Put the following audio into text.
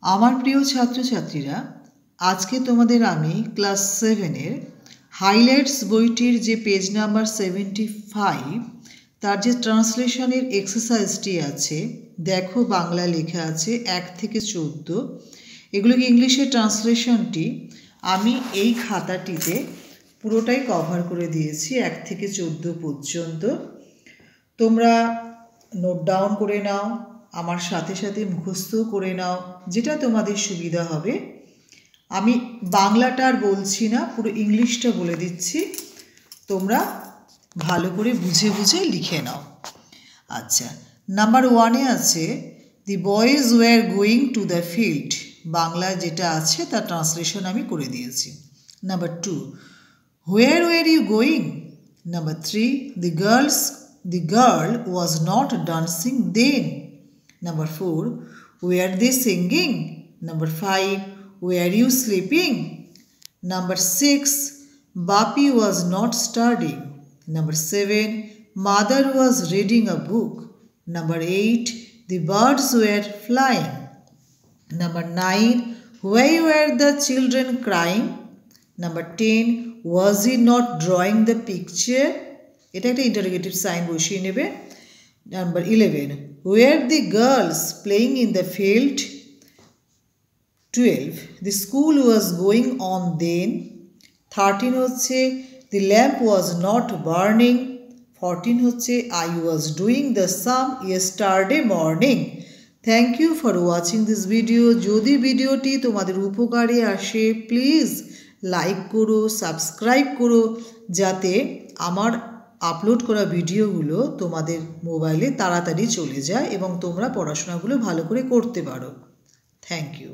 আমার প্রিয় ছাত্রছাত্রীরা, আজকে তোমাদের আমি ক্লাস 7-এর হাইলাইটস বইটির যে পেজ নাম্বার 75 তার যে ট্রান্সলেশনের এক্সারসাইজটি আছে, দেখো বাংলা লেখা আছে 1 থেকে 14। এগুলোকে ইংলিশের ট্রান্সলেশনটি আমি এই খাতাটিতে পুরোটাই কভার করে দিয়েছি 1 থেকে 14 পর্যন্ত। তোমরা নোট ডাউন করে নাও, আমার সাথে সাথে মুখস্থ করে নাও, যেটা তোমাদের সুবিধা হবে। আমি বাংলাটা আর বলছি না, পুরো ইংলিশটা বলে দিচ্ছি, তোমরা ভালো করে বুঝে বুঝে লিখে নাও। আচ্ছা, নাম্বার 1-এ আছে the boys were going to the field. Bangla যেটা আছে তার ট্রান্সলেশন আমি করে দিয়েছি। Number 2, where were you going. Number 3, the girl was not dancing then. Number 4, were they singing? Number 5, were you sleeping? Number 6, Bapi was not studying. Number 7, mother was reading a book. Number 8, the birds were flying. Number 9, why were the children crying? Number 10, was he not drawing the picture? এটা একটা interrogative sign বসিয়ে নেবে। Number 11, were the girls playing in the field? 12, the school was going on then. 13 হচ্ছে the lamp was not burning. 14 হচ্ছে I was doing the sum yesterday morning. Thank you for watching this video. যদি ভিডিওটি তোমাদের উপকারে আসে please like করো, subscribe করো, যাতে আমার আপলোড করা ভিডিওগুলো তোমাদের মোবাইলে তাড়াতাড়ি চলে যায় এবং তোমরা পড়াশোনাগুলো ভালো করে করতে পারো। Thank you.